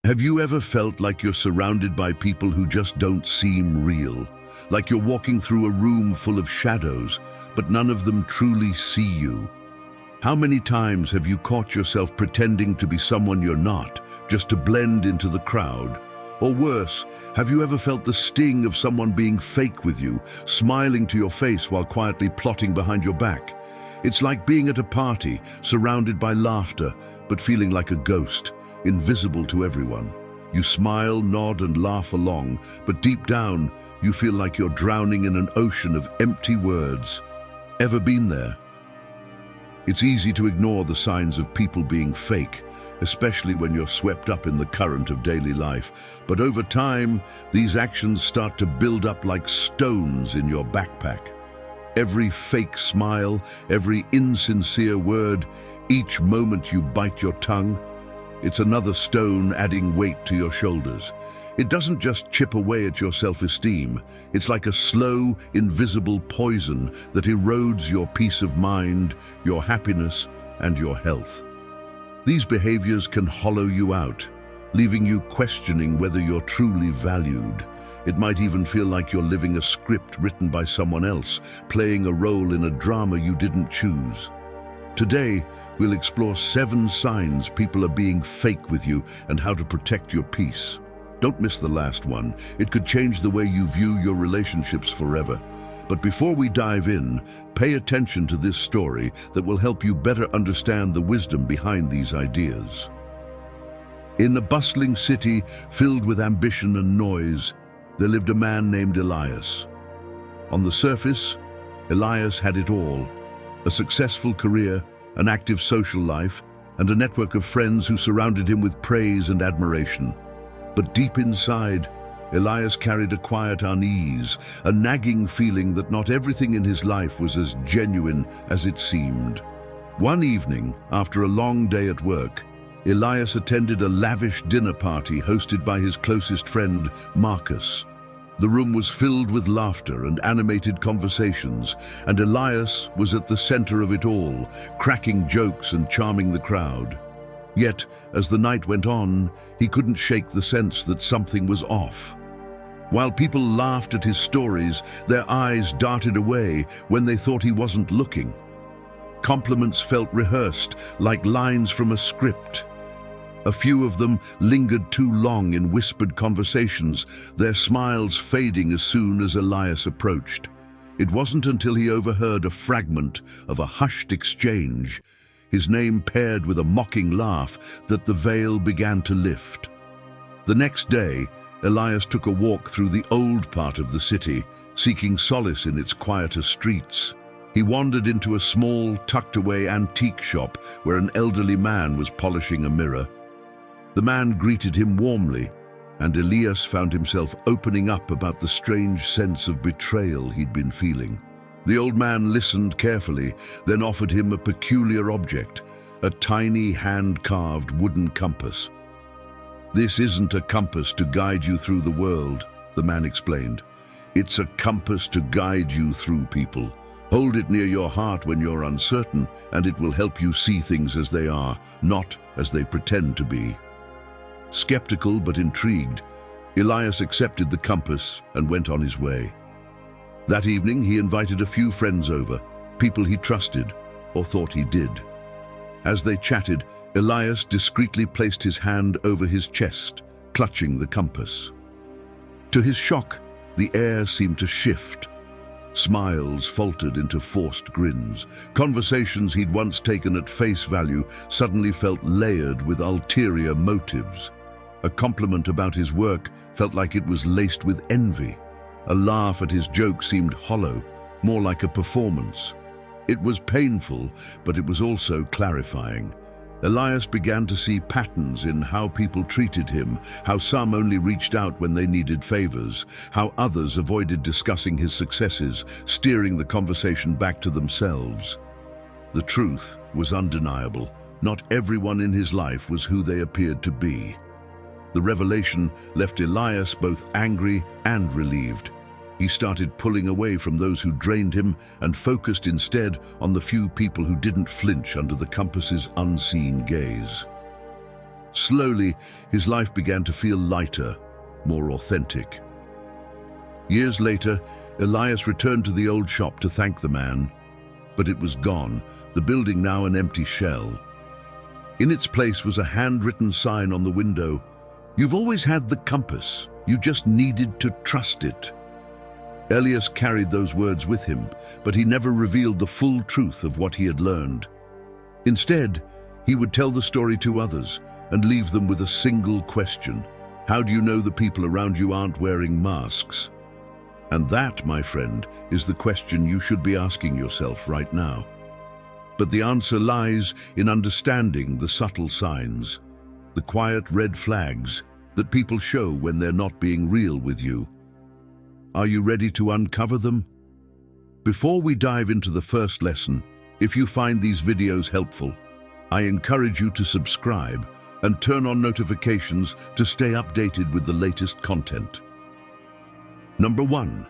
Have you ever felt like you're surrounded by people who just don't seem real? Like you're walking through a room full of shadows, but none of them truly see you? How many times have you caught yourself pretending to be someone you're not, just to blend into the crowd? Or worse, have you ever felt the sting of someone being fake with you, smiling to your face while quietly plotting behind your back? It's like being at a party, surrounded by laughter, but feeling like a ghost, invisible to everyone. You smile, nod, and laugh along, but deep down, you feel like you're drowning in an ocean of empty words. Ever been there? It's easy to ignore the signs of people being fake, especially when you're swept up in the current of daily life. But over time, these actions start to build up like stones in your backpack. Every fake smile, every insincere word, each moment you bite your tongue, it's another stone adding weight to your shoulders. It doesn't just chip away at your self-esteem. It's like a slow, invisible poison that erodes your peace of mind, your happiness, and your health. These behaviors can hollow you out, leaving you questioning whether you're truly valued. It might even feel like you're living a script written by someone else, playing a role in a drama you didn't choose. Today, we'll explore 7 signs people are being fake with you and how to protect your peace. Don't miss the last one. It could change the way you view your relationships forever. But before we dive in, pay attention to this story that will help you better understand the wisdom behind these ideas. In a bustling city filled with ambition and noise, there lived a man named Elias. On the surface, Elias had it all: a successful career, an active social life, and a network of friends who surrounded him with praise and admiration. But deep inside, Elias carried a quiet unease, a nagging feeling that not everything in his life was as genuine as it seemed. One evening, after a long day at work, Elias attended a lavish dinner party hosted by his closest friend, Marcus. The room was filled with laughter and animated conversations, and Elias was at the center of it all, cracking jokes and charming the crowd. Yet, as the night went on, he couldn't shake the sense that something was off. While people laughed at his stories, their eyes darted away when they thought he wasn't looking. Compliments felt rehearsed, like lines from a script. A few of them lingered too long in whispered conversations, their smiles fading as soon as Elias approached. It wasn't until he overheard a fragment of a hushed exchange, his name paired with a mocking laugh, that the veil began to lift. The next day, Elias took a walk through the old part of the city, seeking solace in its quieter streets. He wandered into a small, tucked-away antique shop where an elderly man was polishing a mirror. The man greeted him warmly, and Elias found himself opening up about the strange sense of betrayal he'd been feeling. The old man listened carefully, then offered him a peculiar object, a tiny hand-carved wooden compass. "This isn't a compass to guide you through the world," the man explained. "It's a compass to guide you through people. Hold it near your heart when you're uncertain, and it will help you see things as they are, not as they pretend to be." Skeptical but intrigued, Elias accepted the compass and went on his way. That evening, he invited a few friends over, people he trusted, or thought he did. As they chatted, Elias discreetly placed his hand over his chest, clutching the compass. To his shock, the air seemed to shift. Smiles faltered into forced grins. Conversations he'd once taken at face value suddenly felt layered with ulterior motives. A compliment about his work felt like it was laced with envy. A laugh at his joke seemed hollow, more like a performance. It was painful, but it was also clarifying. Elias began to see patterns in how people treated him, how some only reached out when they needed favors, how others avoided discussing his successes, steering the conversation back to themselves. The truth was undeniable. Not everyone in his life was who they appeared to be. The revelation left Elias both angry and relieved. He started pulling away from those who drained him and focused instead on the few people who didn't flinch under the compass's unseen gaze. Slowly, his life began to feel lighter, more authentic. Years later, Elias returned to the old shop to thank the man, but it was gone, the building now an empty shell. In its place was a handwritten sign on the window. "You've always had the compass, you just needed to trust it." Elias carried those words with him, but he never revealed the full truth of what he had learned. Instead, he would tell the story to others and leave them with a single question. How do you know the people around you aren't wearing masks? And that, my friend, is the question you should be asking yourself right now. But the answer lies in understanding the subtle signs, the quiet red flags that people show when they're not being real with you. Are you ready to uncover them? Before we dive into the first lesson, if you find these videos helpful, I encourage you to subscribe and turn on notifications to stay updated with the latest content. Number 1,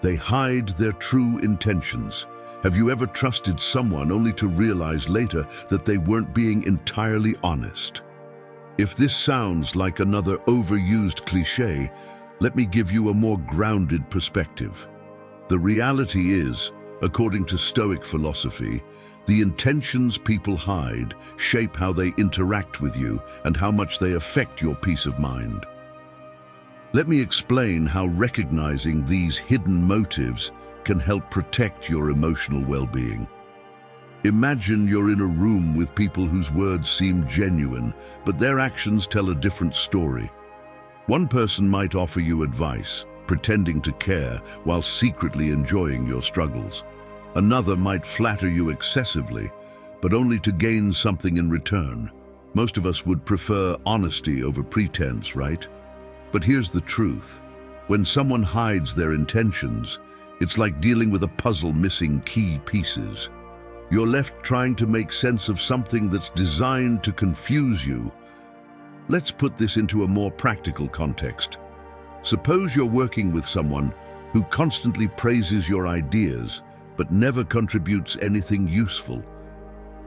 they hide their true intentions. Have you ever trusted someone only to realize later that they weren't being entirely honest? If this sounds like another overused cliché, let me give you a more grounded perspective. The reality is, according to Stoic philosophy, the intentions people hide shape how they interact with you and how much they affect your peace of mind. Let me explain how recognizing these hidden motives can help protect your emotional well-being. Imagine you're in a room with people whose words seem genuine, but their actions tell a different story. One person might offer you advice, pretending to care while secretly enjoying your struggles. Another might flatter you excessively, but only to gain something in return. Most of us would prefer honesty over pretense, right? But here's the truth. When someone hides their intentions, it's like dealing with a puzzle missing key pieces. You're left trying to make sense of something that's designed to confuse you. Let's put this into a more practical context. Suppose you're working with someone who constantly praises your ideas, but never contributes anything useful.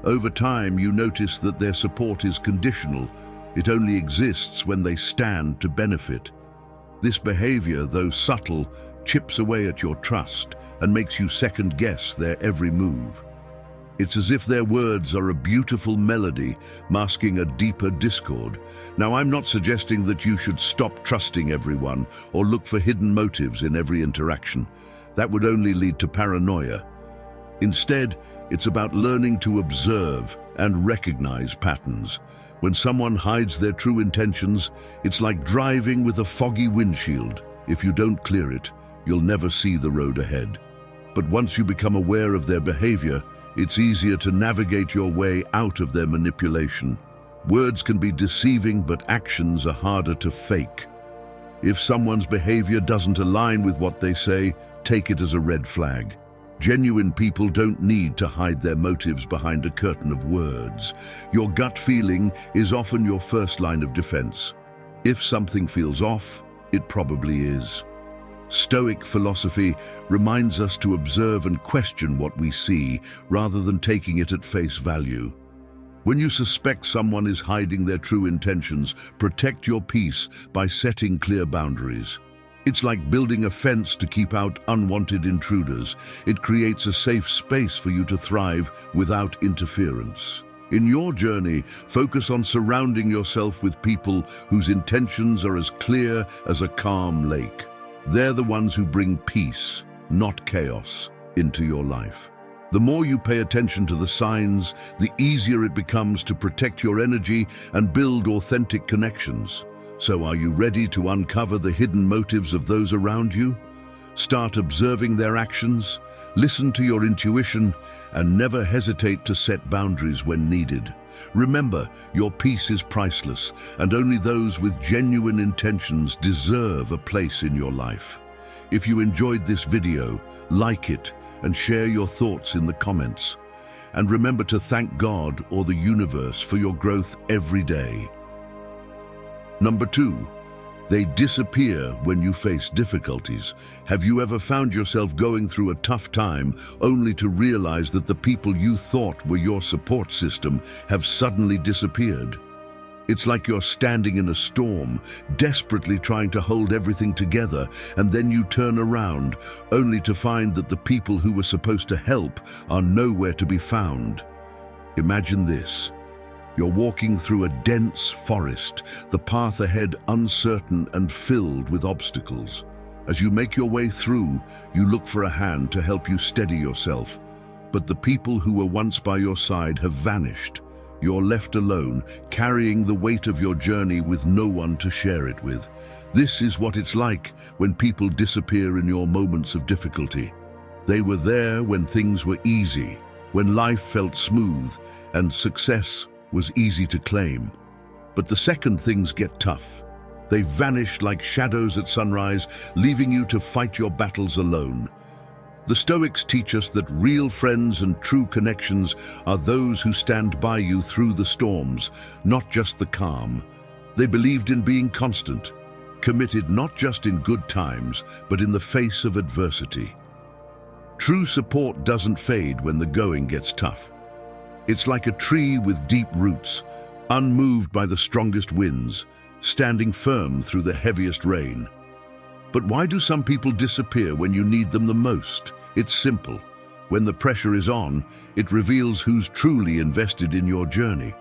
Over time, you notice that their support is conditional. It only exists when they stand to benefit. This behavior, though subtle, chips away at your trust and makes you second-guess their every move. It's as if their words are a beautiful melody masking a deeper discord. Now, I'm not suggesting that you should stop trusting everyone or look for hidden motives in every interaction. That would only lead to paranoia. Instead, it's about learning to observe and recognize patterns. When someone hides their true intentions, it's like driving with a foggy windshield. If you don't clear it, you'll never see the road ahead. But once you become aware of their behavior, it's easier to navigate your way out of their manipulation. Words can be deceiving, but actions are harder to fake. If someone's behavior doesn't align with what they say, take it as a red flag. Genuine people don't need to hide their motives behind a curtain of words. Your gut feeling is often your first line of defense. If something feels off, it probably is. Stoic philosophy reminds us to observe and question what we see, rather than taking it at face value. When you suspect someone is hiding their true intentions, protect your peace by setting clear boundaries. It's like building a fence to keep out unwanted intruders. It creates a safe space for you to thrive without interference. In your journey, focus on surrounding yourself with people whose intentions are as clear as a calm lake. They're the ones who bring peace, not chaos, into your life. The more you pay attention to the signs, the easier it becomes to protect your energy and build authentic connections. So are you ready to uncover the hidden motives of those around you? Start observing their actions, listen to your intuition, and never hesitate to set boundaries when needed. Remember, your peace is priceless, and only those with genuine intentions deserve a place in your life. If you enjoyed this video, like it and share your thoughts in the comments. And remember to thank God or the universe for your growth every day. Number 2, they disappear when you face difficulties. Have you ever found yourself going through a tough time only to realize that the people you thought were your support system have suddenly disappeared? It's like you're standing in a storm, desperately trying to hold everything together, and then you turn around, only to find that the people who were supposed to help are nowhere to be found. Imagine this. You're walking through a dense forest, the path ahead uncertain and filled with obstacles. As you make your way through, you look for a hand to help you steady yourself. But the people who were once by your side have vanished. You're left alone, carrying the weight of your journey with no one to share it with. This is what it's like when people disappear in your moments of difficulty. They were there when things were easy, when life felt smooth and success was easy to claim. But the second things get tough, they vanish like shadows at sunrise, leaving you to fight your battles alone. The Stoics teach us that real friends and true connections are those who stand by you through the storms, not just the calm. They believed in being constant, committed not just in good times, but in the face of adversity. True support doesn't fade when the going gets tough. It's like a tree with deep roots, unmoved by the strongest winds, standing firm through the heaviest rain. But why do some people disappear when you need them the most? It's simple. When the pressure is on, it reveals who's truly invested in your journey.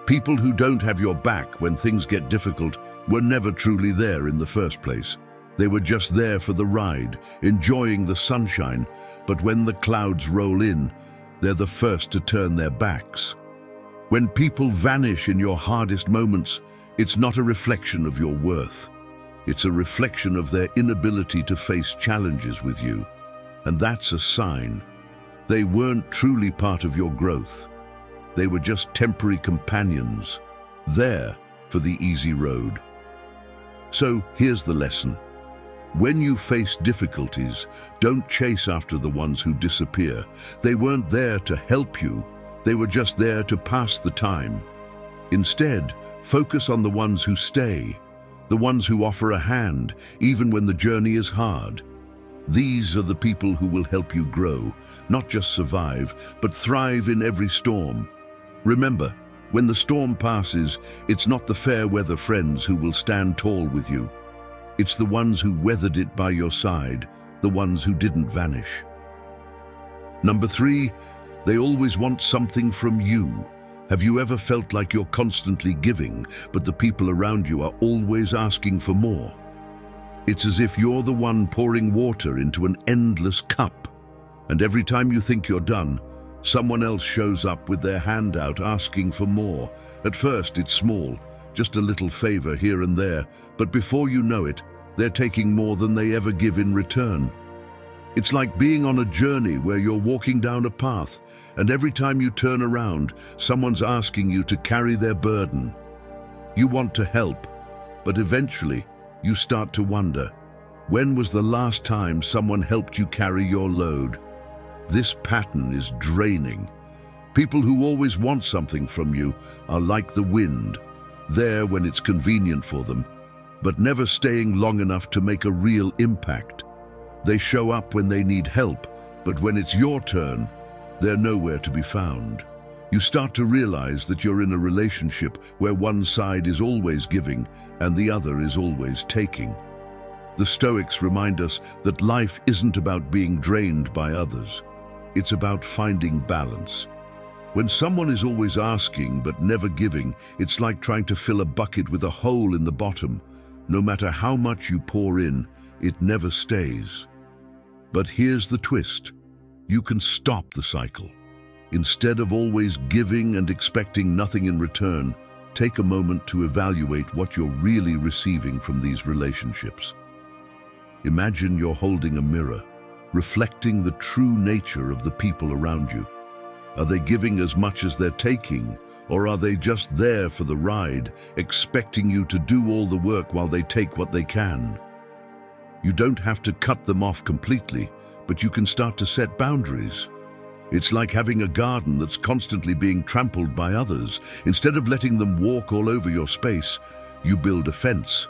People who don't have your back when things get difficult were never truly there in the first place. They were just there for the ride, enjoying the sunshine, but when the clouds roll in, they're the first to turn their backs. When people vanish in your hardest moments, it's not a reflection of your worth. It's a reflection of their inability to face challenges with you. And that's a sign. They weren't truly part of your growth. They were just temporary companions, there for the easy road. So here's the lesson. When you face difficulties, don't chase after the ones who disappear. They weren't there to help you. They were just there to pass the time. Instead, focus on the ones who stay, the ones who offer a hand, even when the journey is hard. These are the people who will help you grow, not just survive, but thrive in every storm. Remember, when the storm passes, it's not the fair weather friends who will stand tall with you. It's the ones who weathered it by your side, the ones who didn't vanish. Number 3, they always want something from you. Have you ever felt like you're constantly giving, but the people around you are always asking for more? It's as if you're the one pouring water into an endless cup, and every time you think you're done, someone else shows up with their hand out asking for more. At first it's small, just a little favor here and there, but before you know it, they're taking more than they ever give in return. It's like being on a journey where you're walking down a path, and every time you turn around, someone's asking you to carry their burden. You want to help, but eventually you start to wonder, when was the last time someone helped you carry your load? This pattern is draining. People who always want something from you are like the wind, there when it's convenient for them, but never staying long enough to make a real impact. They show up when they need help, but when it's your turn, they're nowhere to be found. You start to realize that you're in a relationship where one side is always giving and the other is always taking. The Stoics remind us that life isn't about being drained by others. It's about finding balance. When someone is always asking but never giving, it's like trying to fill a bucket with a hole in the bottom. No matter how much you pour in, it never stays. But here's the twist. You can stop the cycle. Instead of always giving and expecting nothing in return, take a moment to evaluate what you're really receiving from these relationships. Imagine you're holding a mirror, reflecting the true nature of the people around you. Are they giving as much as they're taking, or are they just there for the ride, expecting you to do all the work while they take what they can? You don't have to cut them off completely, but you can start to set boundaries. It's like having a garden that's constantly being trampled by others. Instead of letting them walk all over your space, you build a fence,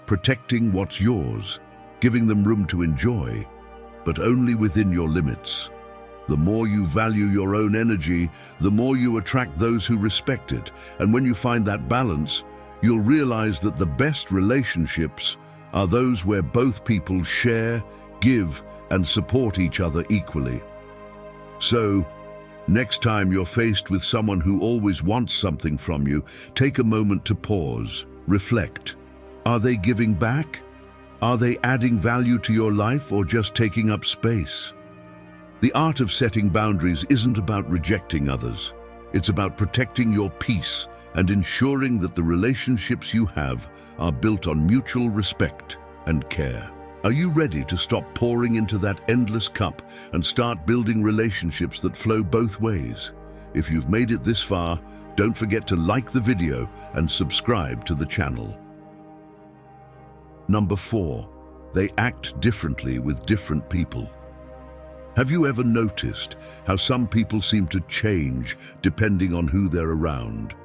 protecting what's yours, giving them room to enjoy, but only within your limits. The more you value your own energy, the more you attract those who respect it. And when you find that balance, you'll realize that the best relationships are those where both people share, give, and support each other equally. So, next time you're faced with someone who always wants something from you, take a moment to pause, reflect. Are they giving back? Are they adding value to your life or just taking up space? The art of setting boundaries isn't about rejecting others. It's about protecting your peace and ensuring that the relationships you have are built on mutual respect and care. Are you ready to stop pouring into that endless cup and start building relationships that flow both ways? If you've made it this far, don't forget to like the video and subscribe to the channel. Number 4, they act differently with different people. Have you ever noticed how some people seem to change depending on who they're around?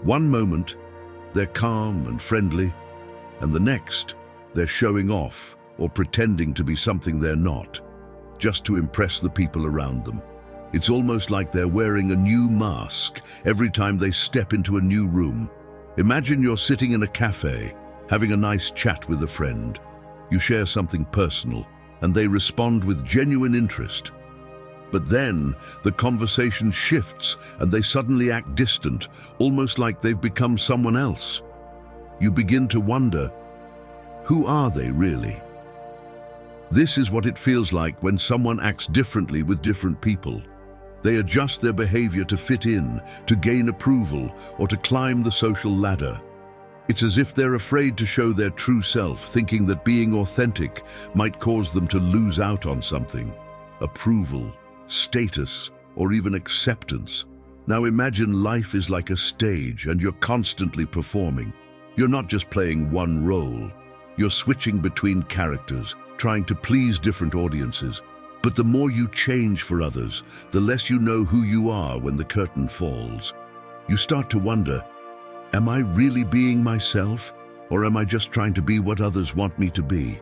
One moment, they're calm and friendly, and the next, they're showing off or pretending to be something they're not, just to impress the people around them. It's almost like they're wearing a new mask every time they step into a new room. Imagine you're sitting in a cafe, having a nice chat with a friend. You share something personal, and they respond with genuine interest. But then, the conversation shifts and they suddenly act distant, almost like they've become someone else. You begin to wonder, who are they really? This is what it feels like when someone acts differently with different people. They adjust their behavior to fit in, to gain approval, or to climb the social ladder. It's as if they're afraid to show their true self, thinking that being authentic might cause them to lose out on something. Approval, status, or even acceptance. Now imagine life is like a stage and you're constantly performing. You're not just playing one role. You're switching between characters, trying to please different audiences. But the more you change for others, the less you know who you are when the curtain falls. You start to wonder, am I really being myself, or am I just trying to be what others want me to be?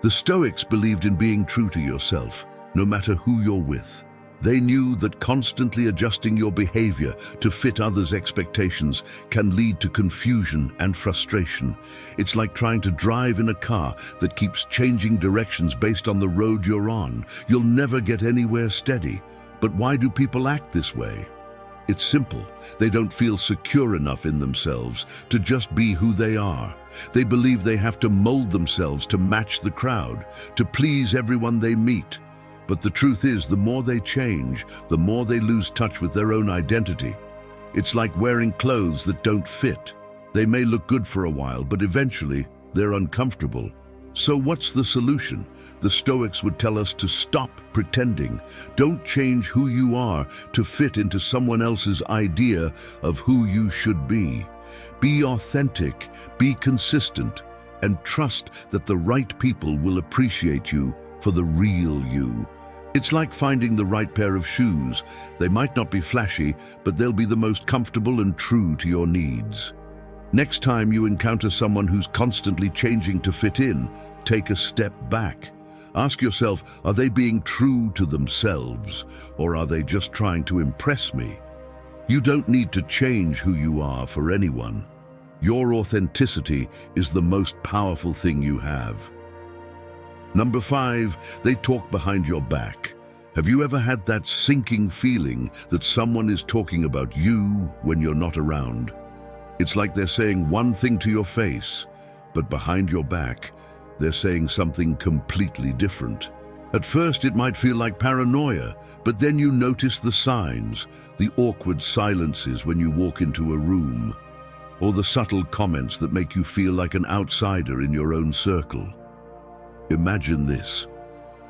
The Stoics believed in being true to yourself, no matter who you're with. They knew that constantly adjusting your behavior to fit others' expectations can lead to confusion and frustration. It's like trying to drive in a car that keeps changing directions based on the road you're on. You'll never get anywhere steady. But why do people act this way? It's simple. They don't feel secure enough in themselves to just be who they are. They believe they have to mold themselves to match the crowd, to please everyone they meet. But the truth is, the more they change, the more they lose touch with their own identity. It's like wearing clothes that don't fit. They may look good for a while, but eventually they're uncomfortable. So what's the solution? The Stoics would tell us to stop pretending. Don't change who you are to fit into someone else's idea of who you should be. Be authentic, be consistent, and trust that the right people will appreciate you for the real you. It's like finding the right pair of shoes. They might not be flashy, but they'll be the most comfortable and true to your needs. Next time you encounter someone who's constantly changing to fit in, take a step back. Ask yourself, are they being true to themselves, or are they just trying to impress me? You don't need to change who you are for anyone. Your authenticity is the most powerful thing you have. Number 5, they talk behind your back. Have you ever had that sinking feeling that someone is talking about you when you're not around? It's like they're saying one thing to your face, but behind your back, they're saying something completely different. At first, it might feel like paranoia, but then you notice the signs, the awkward silences when you walk into a room, or the subtle comments that make you feel like an outsider in your own circle. Imagine this.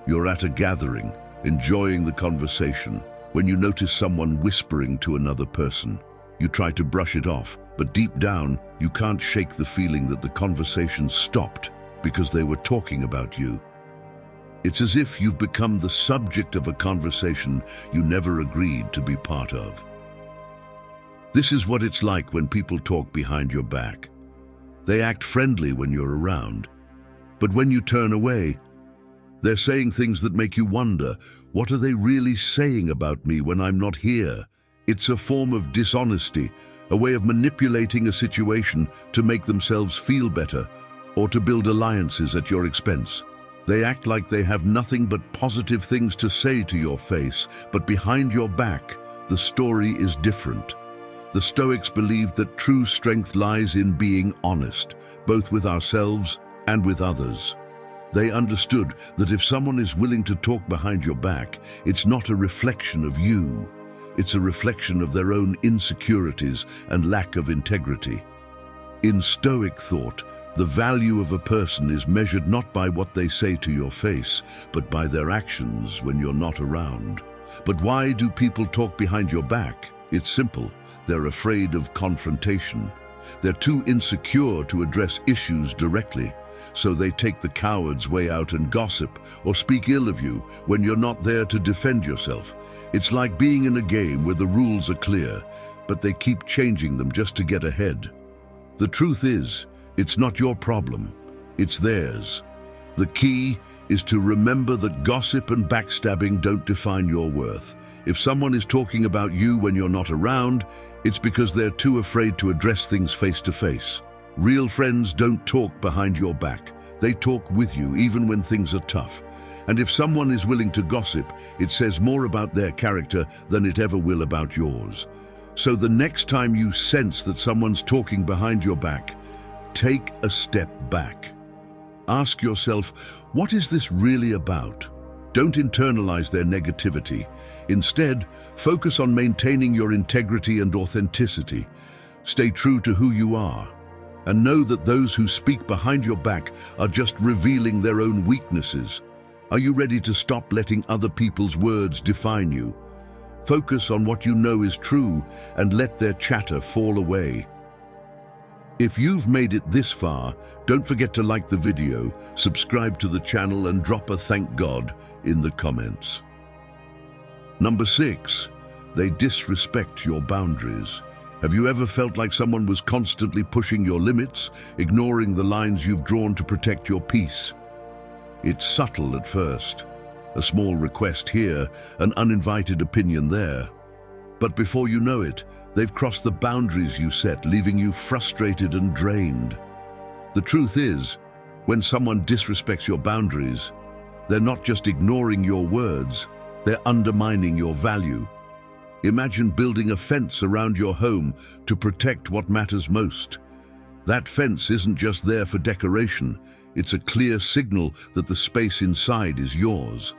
You're at a gathering, enjoying the conversation, when you notice someone whispering to another person. You try to brush it off, but deep down, you can't shake the feeling that the conversation stopped because they were talking about you. It's as if you've become the subject of a conversation you never agreed to be part of. This is what it's like when people talk behind your back. They act friendly when you're around, but when you turn away, They're saying things that make you wonder, what are they really saying about me when I'm not here? It's a form of dishonesty, a way of manipulating a situation to make themselves feel better or to build alliances at your expense. They act like they have nothing but positive things to say to your face, but behind your back, the story is different. The Stoics believed that true strength lies in being honest, both with ourselves and with others. They understood that if someone is willing to talk behind your back, it's not a reflection of you. It's a reflection of their own insecurities and lack of integrity. In Stoic thought, the value of a person is measured not by what they say to your face, but by their actions when you're not around. But why do people talk behind your back? It's simple. They're afraid of confrontation. They're too insecure to address issues directly, so they take the coward's way out and gossip or speak ill of you when you're not there to defend yourself. It's like being in a game where the rules are clear, but they keep changing them just to get ahead. The truth is, it's not your problem, it's theirs. The key is to remember that gossip and backstabbing don't define your worth. If someone is talking about you when you're not around, it's because they're too afraid to address things face to face. Real friends don't talk behind your back. They talk with you even when things are tough. And if someone is willing to gossip, it says more about their character than it ever will about yours. So the next time you sense that someone's talking behind your back, take a step back. Ask yourself, what is this really about? Don't internalize their negativity. Instead, focus on maintaining your integrity and authenticity. Stay true to who you are. And know that those who speak behind your back are just revealing their own weaknesses. Are you ready to stop letting other people's words define you? Focus on what you know is true and let their chatter fall away. If you've made it this far, don't forget to like the video, subscribe to the channel and drop a thank God in the comments. Number 6, they disrespect your boundaries. Have you ever felt like someone was constantly pushing your limits, ignoring the lines you've drawn to protect your peace? It's subtle at first. A small request here, an uninvited opinion there. But before you know it, they've crossed the boundaries you set, leaving you frustrated and drained. The truth is, when someone disrespects your boundaries, they're not just ignoring your words, they're undermining your value. Imagine building a fence around your home to protect what matters most. That fence isn't just there for decoration, it's a clear signal that the space inside is yours.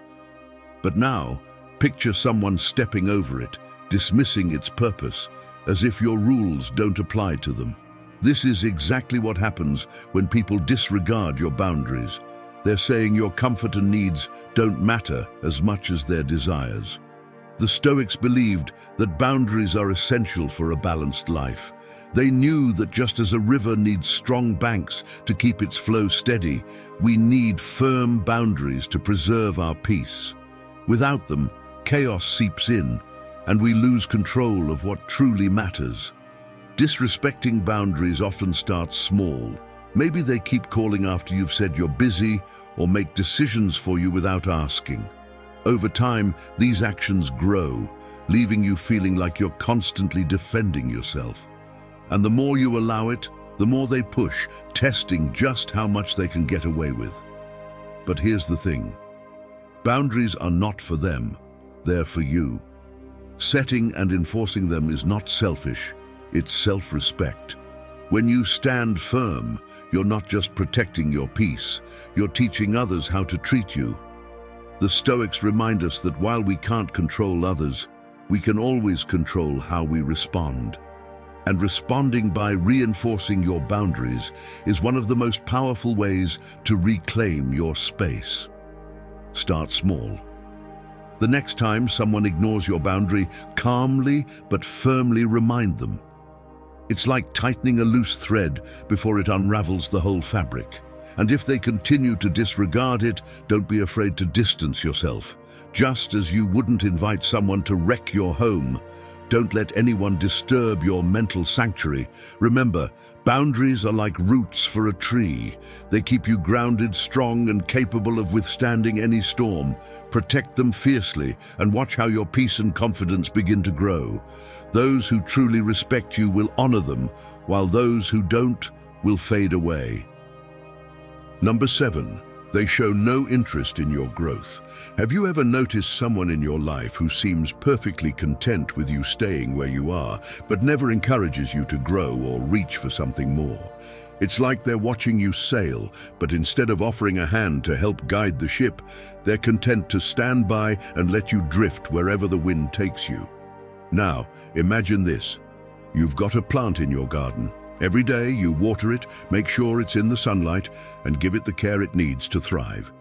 But now, picture someone stepping over it, dismissing its purpose, as if your rules don't apply to them. This is exactly what happens when people disregard your boundaries. They're saying your comfort and needs don't matter as much as their desires. The Stoics believed that boundaries are essential for a balanced life. They knew that just as a river needs strong banks to keep its flow steady, we need firm boundaries to preserve our peace. Without them, chaos seeps in, and we lose control of what truly matters. Disrespecting boundaries often starts small. Maybe they keep calling after you've said you're busy, or make decisions for you without asking. Over time, these actions grow, leaving you feeling like you're constantly defending yourself. And the more you allow it, the more they push, testing just how much they can get away with. But here's the thing. Boundaries are not for them, they're for you. Setting and enforcing them is not selfish, it's self-respect. When you stand firm, you're not just protecting your peace, you're teaching others how to treat you. The Stoics remind us that while we can't control others, we can always control how we respond. And responding by reinforcing your boundaries is one of the most powerful ways to reclaim your space. Start small. The next time someone ignores your boundary, calmly but firmly remind them. It's like tightening a loose thread before it unravels the whole fabric. And if they continue to disregard it, don't be afraid to distance yourself. Just as you wouldn't invite someone to wreck your home, Don't let anyone disturb your mental sanctuary. Remember, boundaries are like roots for a tree. They keep you grounded, strong, and capable of withstanding any storm. Protect them fiercely and watch how your peace and confidence begin to grow. Those who truly respect you will honor them, while those who don't will fade away. Number 7. They show no interest in your growth. Have you ever noticed someone in your life who seems perfectly content with you staying where you are, but never encourages you to grow or reach for something more? It's like they're watching you sail, but instead of offering a hand to help guide the ship, they're content to stand by and let you drift wherever the wind takes you. Now, imagine this. You've got a plant in your garden. Every day you water it, make sure it's in the sunlight, and give it the care it needs to thrive.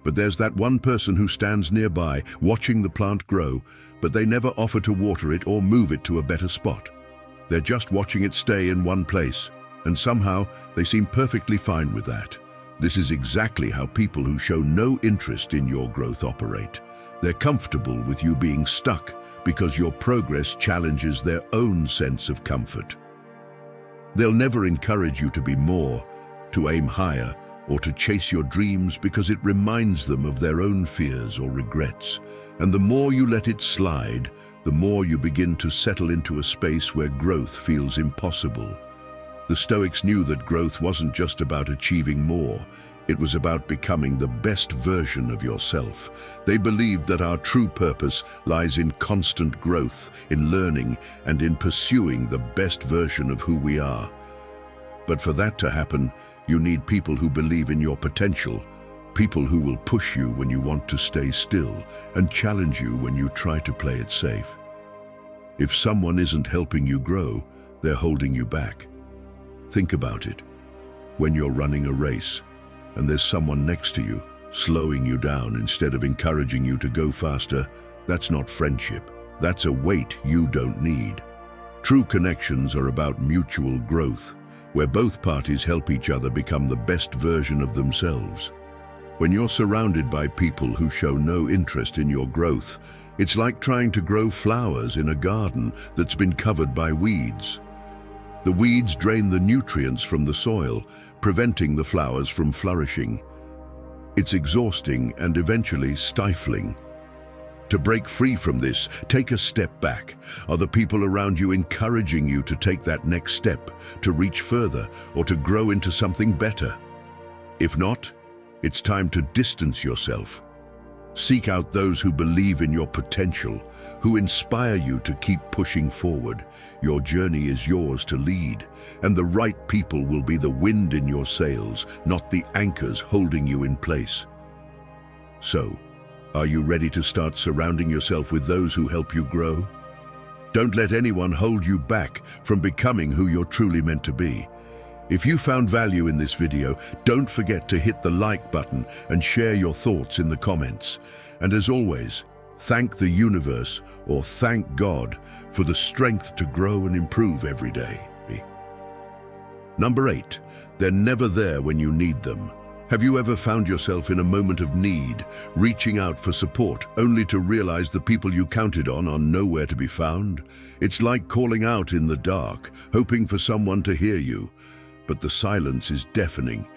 But there's that one person who stands nearby, watching the plant grow, but they never offer to water it or move it to a better spot. They're just watching it stay in one place, and somehow they seem perfectly fine with that. This is exactly how people who show no interest in your growth operate. They're comfortable with you being stuck because your progress challenges their own sense of comfort. They'll never encourage you to be more, to aim higher, or to chase your dreams because it reminds them of their own fears or regrets. And the more you let it slide, the more you begin to settle into a space where growth feels impossible. The Stoics knew that growth wasn't just about achieving more. It was about becoming the best version of yourself. They believed that our true purpose lies in constant growth, in learning, and in pursuing the best version of who we are. But for that to happen, you need people who believe in your potential, people who will push you when you want to stay still, and challenge you when you try to play it safe. If someone isn't helping you grow, they're holding you back. Think about it. When you're running a race, and there's someone next to you, slowing you down instead of encouraging you to go faster, that's not friendship. That's a weight you don't need. True connections are about mutual growth, where both parties help each other become the best version of themselves. When you're surrounded by people who show no interest in your growth, it's like trying to grow flowers in a garden that's been covered by weeds. The weeds drain the nutrients from the soil, preventing the flowers from flourishing. It's exhausting and eventually stifling. To break free from this, take a step back. Are the people around you encouraging you to take that next step, to reach further, or to grow into something better? If not, it's time to distance yourself. Seek out those who believe in your potential, who inspire you to keep pushing forward. Your journey is yours to lead, and the right people will be the wind in your sails, not the anchors holding you in place. So, are you ready to start surrounding yourself with those who help you grow? Don't let anyone hold you back from becoming who you're truly meant to be. If you found value in this video, don't forget to hit the like button and share your thoughts in the comments. And as always, thank the universe or thank God for the strength to grow and improve every day. Number 8, they're never there when you need them. Have you ever found yourself in a moment of need, reaching out for support, only to realize the people you counted on are nowhere to be found? It's like calling out in the dark, hoping for someone to hear you. But the silence is deafening.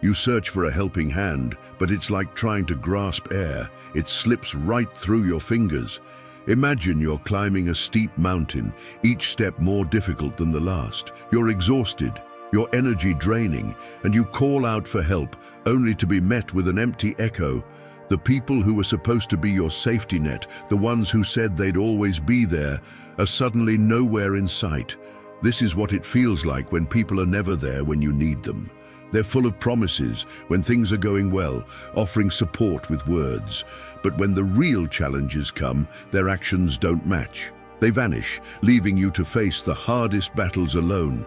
You search for a helping hand, but it's like trying to grasp air. It slips right through your fingers. Imagine you're climbing a steep mountain, each step more difficult than the last. You're exhausted, your energy draining, and you call out for help, only to be met with an empty echo. The people who were supposed to be your safety net, the ones who said they'd always be there, are suddenly nowhere in sight. This is what it feels like when people are never there when you need them. They're full of promises when things are going well, offering support with words. But when the real challenges come, their actions don't match. They vanish, leaving you to face the hardest battles alone.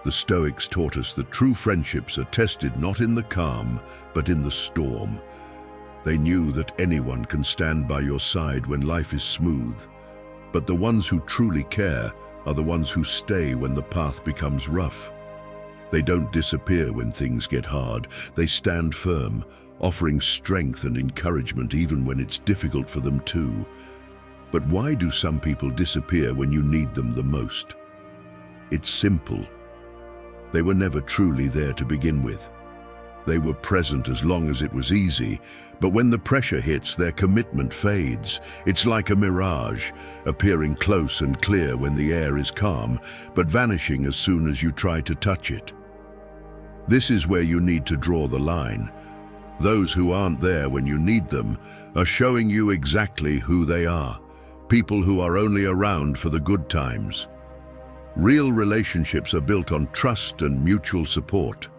The Stoics taught us that true friendships are tested not in the calm, but in the storm. They knew that anyone can stand by your side when life is smooth. But the ones who truly care are the ones who stay when the path becomes rough. They don't disappear when things get hard. They stand firm, offering strength and encouragement even when it's difficult for them too. But why do some people disappear when you need them the most? It's simple. They were never truly there to begin with. They were present as long as it was easy, but when the pressure hits, their commitment fades. It's like a mirage, appearing close and clear when the air is calm, but vanishing as soon as you try to touch it. This is where you need to draw the line. Those who aren't there when you need them are showing you exactly who they are. People who are only around for the good times. Real relationships are built on trust and mutual support.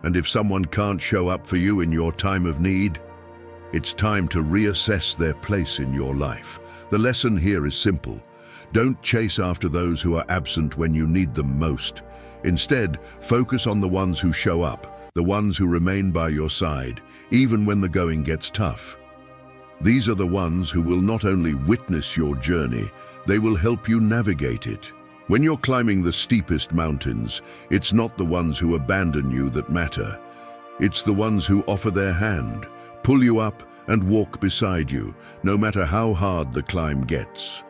And if someone can't show up for you in your time of need, it's time to reassess their place in your life. The lesson here is simple. Don't chase after those who are absent when you need them most. Instead, focus on the ones who show up, the ones who remain by your side, even when the going gets tough. These are the ones who will not only witness your journey, they will help you navigate it. When you're climbing the steepest mountains, it's not the ones who abandon you that matter. It's the ones who offer their hand, pull you up, and walk beside you, no matter how hard the climb gets.